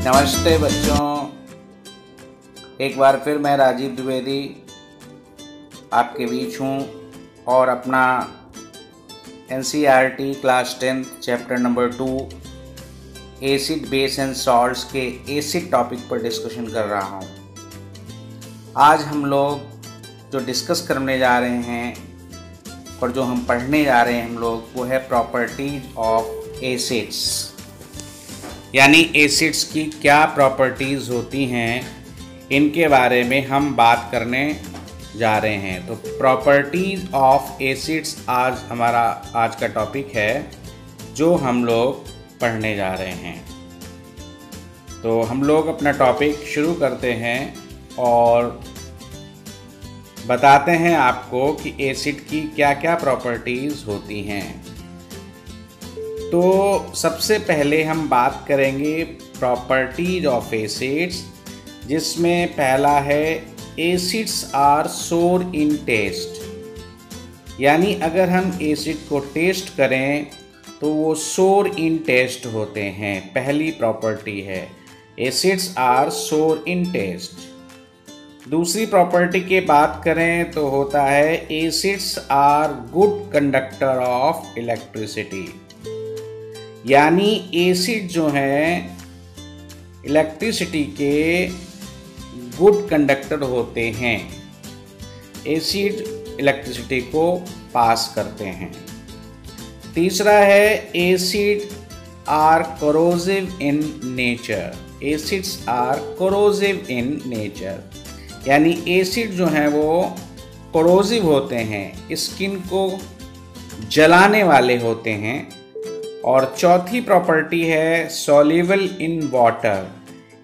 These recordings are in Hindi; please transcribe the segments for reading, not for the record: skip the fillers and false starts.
नमस्ते बच्चों, एक बार फिर मैं राजीव द्विवेदी आपके बीच हूँ और अपना NCERT class 10 chapter number 2 acid base and salts के एसिड टॉपिक पर डिस्कशन कर रहा हूँ। आज हम लोग जो डिस्कस करने जा रहे हैं और जो हम पढ़ने जा रहे हैं हम लोग वो है प्रॉपर्टीज ऑफ एसिड्स, यानी एसिड्स की क्या प्रॉपर्टीज़ होती हैं, इनके बारे में हम बात करने जा रहे हैं। तो प्रॉपर्टीज़ ऑफ एसिड्स हमारा आज का टॉपिक है जो हम लोग पढ़ने जा रहे हैं। तो हम लोग अपना टॉपिक शुरू करते हैं और बताते हैं आपको कि एसिड की क्या क्या प्रॉपर्टीज़ होती हैं। तो सबसे पहले हम बात करेंगे प्रॉपर्टीज ऑफ एसिड्स, जिसमें पहला है एसिड्स आर सोर इन टेस्ट, यानी अगर हम एसिड को टेस्ट करें तो वो सोर इन टेस्ट होते हैं। पहली प्रॉपर्टी है एसिड्स आर सोर इन टेस्ट। दूसरी प्रॉपर्टी की बात करें तो होता है acids are good conductor of electricity, यानी एसिड जो हैं इलेक्ट्रिसिटी के गुड कंडक्टर होते हैं। एसिड इलेक्ट्रिसिटी को पास करते हैं। तीसरा है acid are corrosive in nature. Acids are corrosive in nature, यानी एसिड जो हैं वो कोरोसिव होते हैं, स्किन को जलाने वाले होते हैं। और चौथी प्रॉपर्टी है सॉल्युबल इन वाटर।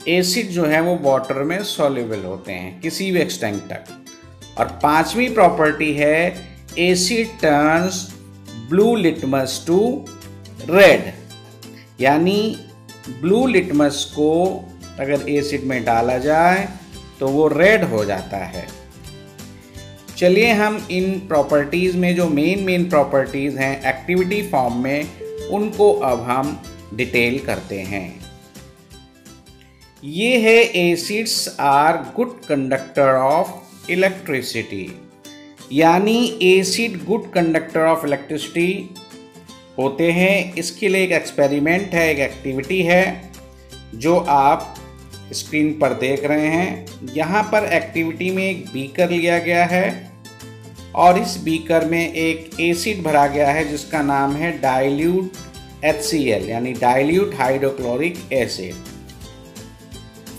एसिड जो है वो वाटर में सॉल्युबल होते हैं किसी भी एक्सटेंट तक। और पांचवी प्रॉपर्टी है acid turns blue litmus to red, यानी ब्लू लिटमस को अगर एसिड में डाला जाए तो वो रेड हो जाता है। चलिए हम इन प्रॉपर्टीज़ में जो मेन प्रॉपर्टीज़ हैं एक्टिविटी फॉर्म में, उनको अब हम डिटेल करते हैं। ये है acids are good conductor of electricity, यानी acid good conductor of electricity होते हैं। इसके लिए एक एक्सपेरिमेंट है, एक एक्टिविटी है जो आप स्क्रीन पर देख रहे हैं। यहाँ पर एक्टिविटी में एक बीकर लिया गया है और इस बीकर में एक एसिड भरा गया है जिसका नाम है डाइल्यूट HCl, यानी डाइल्यूट हाइड्रोक्लोरिक एसिड।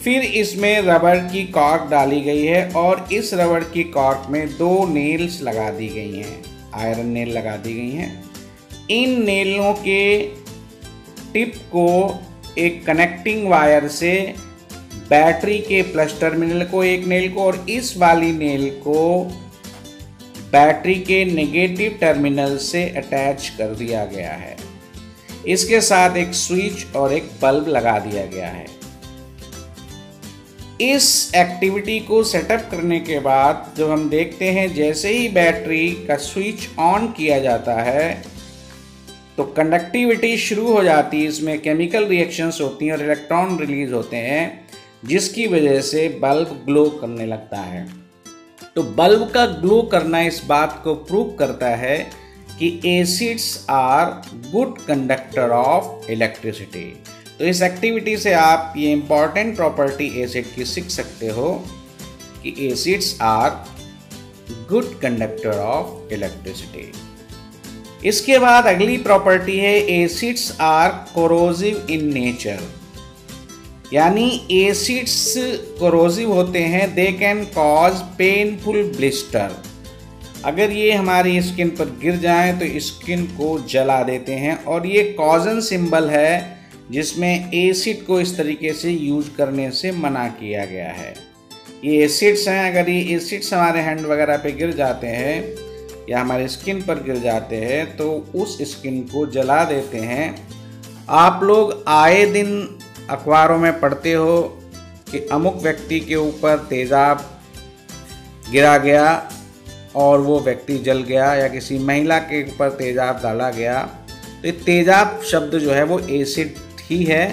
फिर इसमें रबर की कॉर्क डाली गई है और इस रबर की कॉर्क में 2 नेल्स लगा दी गई हैं, आयरन नेल लगा दी गई हैं। इन नेलों के टिप को एक कनेक्टिंग वायर से बैटरी के प्लस टर्मिनल को एक नेल को और इस वाली नेल को बैटरी के नेगेटिव टर्मिनल से अटैच कर दिया गया है। इसके साथ एक स्विच और एक बल्ब लगा दिया गया है। इस एक्टिविटी को सेटअप करने के बाद जब हम देखते हैं जैसे ही बैटरी का स्विच ऑन किया जाता है तो कंडक्टिविटी शुरू हो जाती है, इसमें केमिकल रिएक्शंस होती हैं और इलेक्ट्रॉन रिलीज होते हैं, जिसकी वजह से बल्ब ग्लो करने लगता है। तो बल्ब का ग्लो करना इस बात को प्रूव करता है कि acids are good conductor of electricity. तो इस एक्टिविटी से आप ये इंपॉर्टेंट प्रॉपर्टी एसिड की सीख सकते हो कि acids are good conductor of electricity. इसके बाद अगली प्रॉपर्टी है acids are corrosive in nature, यानी एसिड्स कोरोसिव होते हैं। They can cause painful blister. अगर ये हमारी स्किन पर गिर जाएं तो स्किन को जला देते हैं और ये कॉजन सिंबल है जिसमें एसिड को इस तरीके से यूज करने से मना किया गया है। ये एसिड्स हैं, अगर ये एसिड्स हमारे हैंड वगैरह पे गिर जाते हैं या हमारे स्किन पर गिर जाते हैं तो उस स्किन को जला देते हैं। आप लोग आए दिन अखबारों में पढ़ते हो कि अमुक व्यक्ति के ऊपर तेज़ाब गिरा गया और वो व्यक्ति जल गया, या किसी महिला के ऊपर तेज़ाब डाला गया। तो तेज़ाब शब्द जो है वो एसिड ही है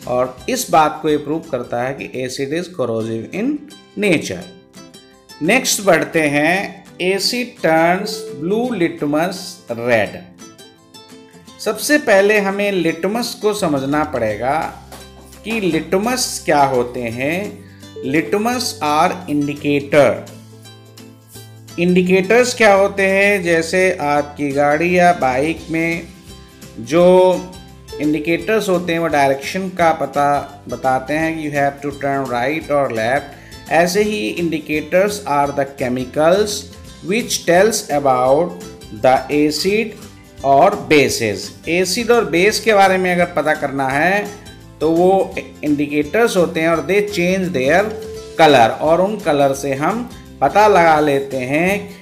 और इस बात को ये प्रूव करता है कि acid is corrosive in nature. Next बढ़ते हैं, acid turns blue litmus red. सबसे पहले हमें लिटमस को समझना पड़ेगा कि लिटमस क्या होते हैं। Litmus are indicator. इंडिकेटर्स क्या होते हैं, जैसे आपकी गाड़ी या बाइक में जो इंडिकेटर्स होते हैं वो डायरेक्शन का पता बताते हैं कि you have to turn right और लेफ्ट। ऐसे ही indicators are the chemicals which tells about the acid और बेसेस। एसिड और बेस के बारे में अगर पता करना है तो वो इंडिकेटर्स होते हैं और दे चेंज देयर कलर, और उन कलर से हम पता लगा लेते हैं।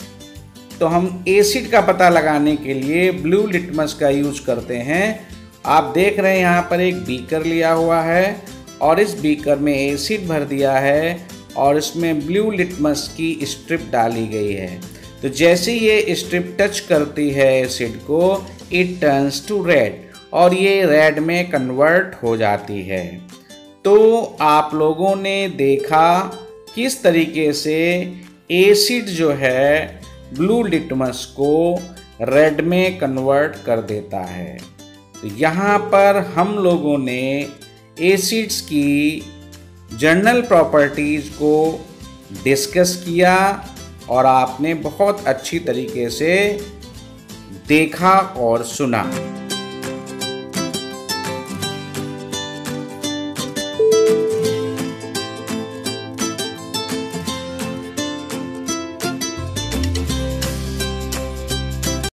तो हम एसिड का पता लगाने के लिए ब्लू लिटमस का यूज करते हैं। आप देख रहे हैं यहाँ पर एक बीकर लिया हुआ है और इस बीकर में एसिड भर दिया है और इसमें ब्लू लिटमस की स्ट्रिप डाली गई है। तो जैसे ये स्ट्रिप टच करती है एसिड को, इट टर्न्स टू रेड और ये रेड में कन्वर्ट हो जाती है। तो आप लोगों ने देखा किस तरीके से एसिड जो है ब्लू लिटमस को रेड में कन्वर्ट कर देता है। तो यहाँ पर हम लोगों ने एसिड्स की जनरल प्रॉपर्टीज़ को डिस्कस किया और आपने बहुत अच्छी तरीके से देखा और सुना।